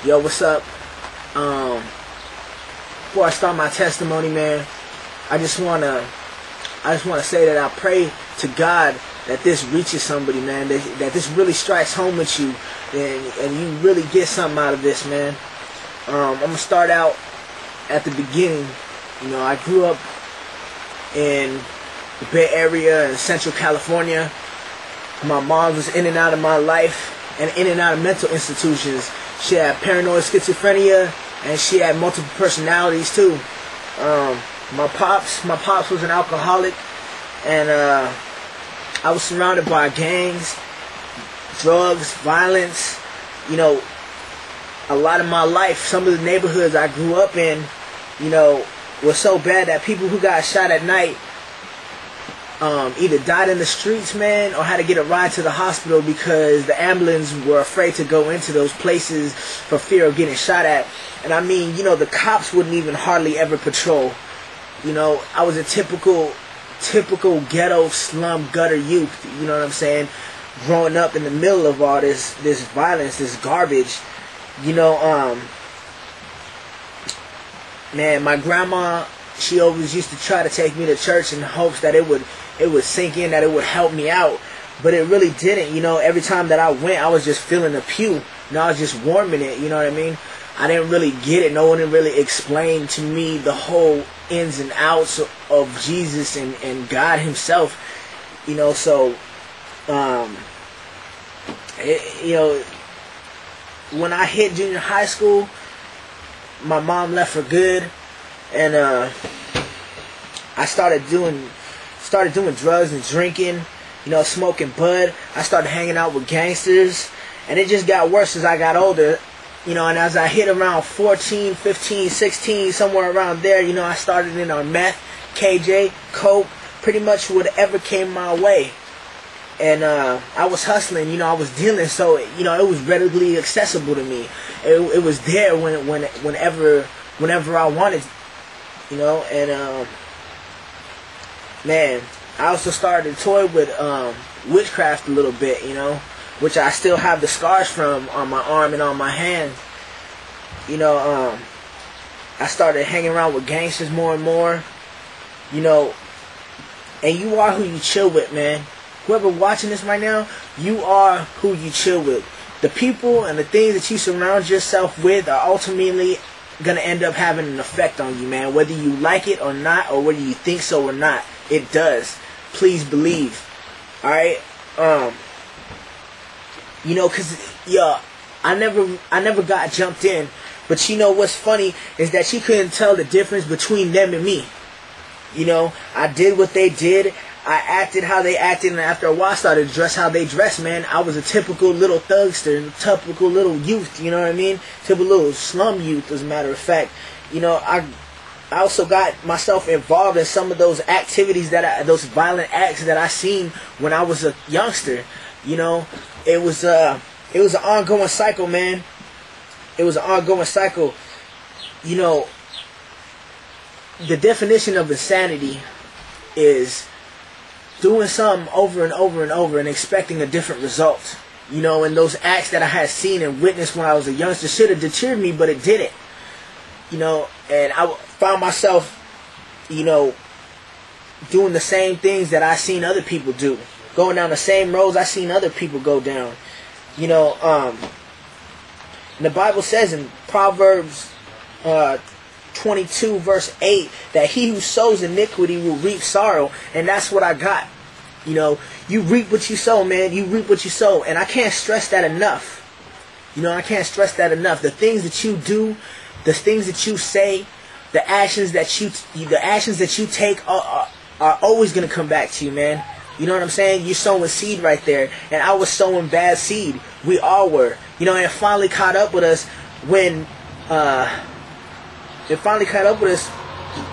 Yo, what's up? Before I start my testimony, man, I just wanna say that I pray to God that this reaches somebody, man. That this really strikes home with you, and you really get something out of this, man. I'm gonna start out at the beginning. You know, I grew up in the Bay Area in Central California. My mom was in and out of my life and in and out of mental institutions. She had paranoid schizophrenia and she had multiple personalities too. My pops was an alcoholic, and I was surrounded by gangs, drugs, violence. You know, a lot of my life, some of the neighborhoods I grew up in, you know, was so bad that people who got shot at night either died in the streets, man, or had to get a ride to the hospital because the ambulance were afraid to go into those places for fear of getting shot at. And I mean, you know, the cops wouldn't even hardly ever patrol. You know, I was a typical ghetto slum gutter youth, you know what I'm saying, growing up in the middle of all this violence, this garbage. You know, man, my grandma, she always used to try to take me to church in hopes that it would sink in, that it would help me out. But it really didn't. You know, every time that I went, I was just feeling the pew. You know, I was just warming it, you know what I mean? I didn't really get it. No one really explained to me the whole ins and outs of Jesus and God himself. You know, so, you know, when I hit junior high school, my mom left for good, and I started doing drugs and drinking, you know, smoking bud. I started hanging out with gangsters, and it just got worse as I got older, you know. And as I hit around 14, 15, 16, somewhere around there, you know, I started in on meth, KJ, coke, pretty much whatever came my way. And I was hustling, you know, I was dealing, so, you know, it was readily accessible to me. It was there whenever I wanted, you know. And man, I also started to toy with witchcraft a little bit, you know, which I still have the scars from on my arm and on my hand. You know, I started hanging around with gangsters more and more, you know. And you are who you chill with, man. Whoever watching this right now, you are who you chill with. The people and the things that you surround yourself with are ultimately gonna end up having an effect on you, man. Whether you like it or not, or whether you think so or not, it does. Please believe. Alright? You know, cause yeah, I never got jumped in. But you know what's funny is that she couldn't tell the difference between them and me. You know, I did what they did. I acted how they acted, and after a while I started to dress how they dressed, man. I was a typical little thugster, typical little youth, you know what I mean? Typical little slum youth, as a matter of fact. You know, I also got myself involved in some of those activities those violent acts that I seen when I was a youngster. You know, it was an ongoing cycle, man. It was an ongoing cycle. You know, the definition of insanity is doing something over and over and over and expecting a different result. You know, and those acts that I had seen and witnessed when I was a youngster should have deterred me, but it didn't. You know, and I found myself, you know, doing the same things that I seen other people do. Going down the same roads I seen other people go down. You know, and the Bible says in Proverbs 22 verse 8 that he who sows iniquity will reap sorrow, and that's what I got. You know, you reap what you sow, man. You reap what you sow, and I can't stress that enough. You know, I can't stress that enough. The things that you do, the things that you say, the actions that you take are always gonna come back to you, man. You know what I'm saying? You're sowing seed right there, and I was sowing bad seed. We all were. You know, and it finally caught up with us when you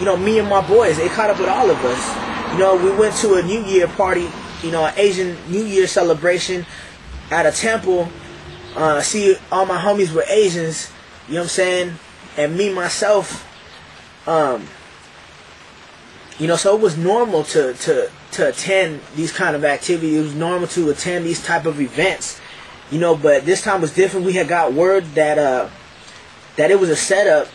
know, me and my boys, it caught up with all of us. You know, we went to a New Year party, you know, an Asian New Year celebration at a temple. See, all my homies were Asians, you know what I'm saying? And me, myself, you know, so it was normal to attend these kind of activities. It was normal to attend these type of events, you know, but this time was different. We had got word that that it was a setup.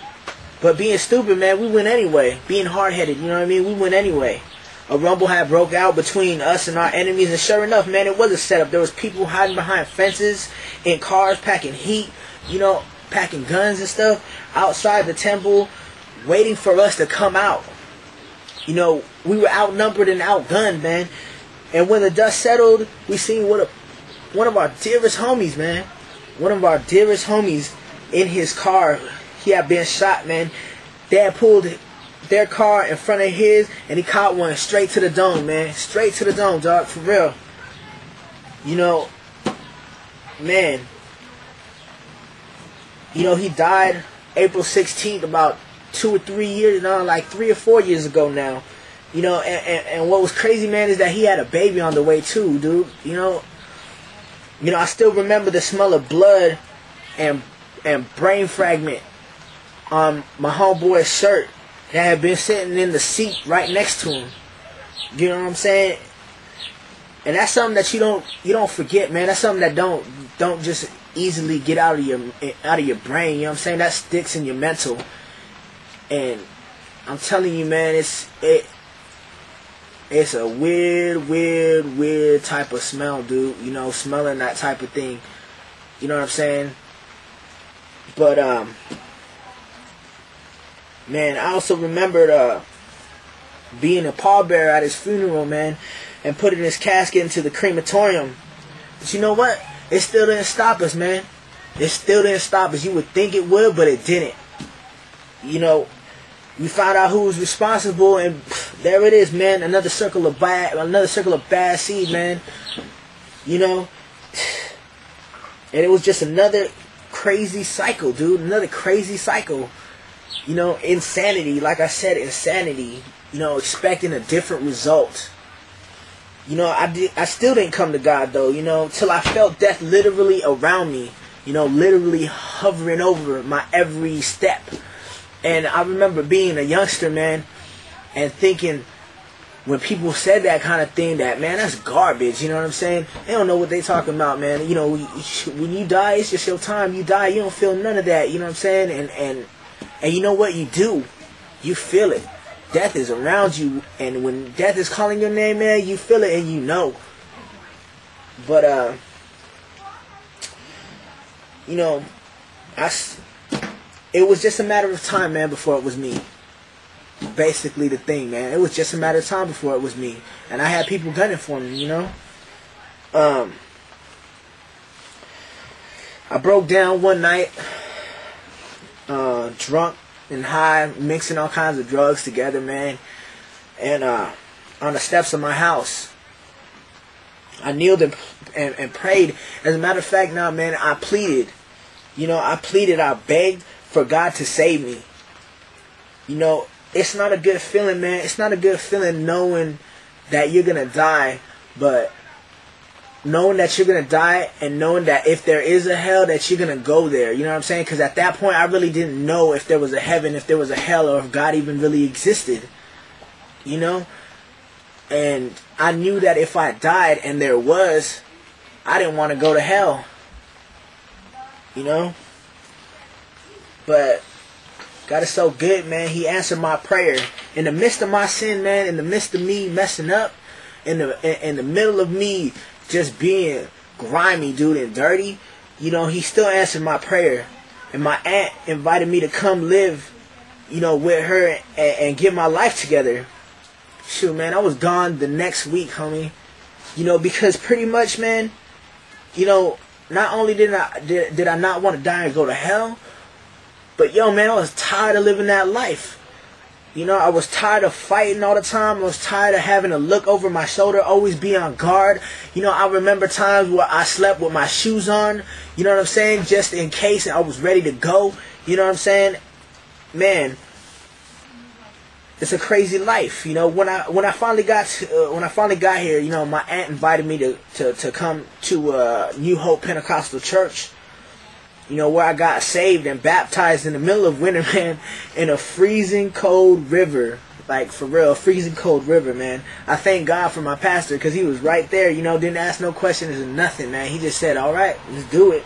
But being stupid, man, we went anyway. Being hard-headed, you know what I mean? We went anyway. A rumble had broke out between us and our enemies, and sure enough, man, it was a setup. There was people hiding behind fences, in cars, packing heat, you know, packing guns and stuff, outside the temple, waiting for us to come out. You know, we were outnumbered and outgunned, man. And when the dust settled, we seen one of our dearest homies, man. One of our dearest homies in his car. He had been shot, man. They had pulled their car in front of his, and he caught one straight to the dome, man. Straight to the dome, dog, for real. You know, man. You know, he died April 16th, about 2 or 3 years, like 3 or 4 years ago now. You know, and what was crazy, man, is that he had a baby on the way too, dude. You know, I still remember the smell of blood and brain fragment on my homeboy's shirt that had been sitting in the seat right next to him. You know what I'm saying? And that's something that you don't forget, man. That's something that don't just easily get out of your brain. You know what I'm saying? That sticks in your mental. And I'm telling you, man, it's a weird type of smell, dude. You know, smelling that type of thing. You know what I'm saying? But man, I also remembered being a pallbearer at his funeral, man, and putting his casket into the crematorium. But you know what? It still didn't stop us, man. It still didn't stop us. You would think it would, but it didn't. You know, we found out who was responsible, and there it is, man. Another circle of bad seed, man. You know, and it was just another crazy cycle, dude. Another crazy cycle. You know, insanity. Like I said, insanity. You know, expecting a different result. You know, I still didn't come to God, though, you know, till I felt death literally around me. You know, literally hovering over my every step. And I remember being a youngster, man, and thinking, when people said that kind of thing, that, man, that's garbage, you know what I'm saying? They don't know what they talking about, man. You know, when you die, it's just your time. You die, you don't feel none of that, you know what I'm saying? And you know what you do? You feel it. Death is around you, and when death is calling your name, man, you feel it and you know. But, you know, it was just a matter of time, man, before it was me. Basically the thing, man. It was just a matter of time before it was me. And I had people gunning for me, you know. I broke down one night, drunk and high, mixing all kinds of drugs together, man. And on the steps of my house, I kneeled and prayed. As a matter of fact, now, man, I pleaded. You know, I begged for God to save me. You know, it's not a good feeling, man. It's not a good feeling knowing that you're going to die, but knowing that you're going to die and knowing that if there is a hell, that you're going to go there. You know what I'm saying? Because at that point, I really didn't know if there was a heaven, if there was a hell, or if God even really existed. You know? And I knew that if I died and there was, I didn't want to go to hell. You know? But God is so good, man. He answered my prayer. In the midst of my sin, man, in the midst of me messing up, in the middle of me just being grimy, dude, and dirty, you know, he still answered my prayer. And my aunt invited me to come live, you know, with her and get my life together. Shoot, man, I was gone the next week, homie. You know, because pretty much, man, you know, not only did I not want to die and go to hell, but yo, man, I was tired of living that life. You know, I was tired of fighting all the time. I was tired of having to look over my shoulder, always be on guard. You know, I remember times where I slept with my shoes on, you know what I'm saying, just in case I was ready to go. You know what I'm saying? Man, it's a crazy life. You know, when I finally got here, you know, my aunt invited me to come to New Hope Pentecostal Church. You know, where I got saved and baptized in the middle of winter, man, in a freezing cold river. Like, for real, a freezing cold river, man. I thank God for my pastor, because he was right there, you know, didn't ask no questions or nothing, man. He just said, all right, let's do it.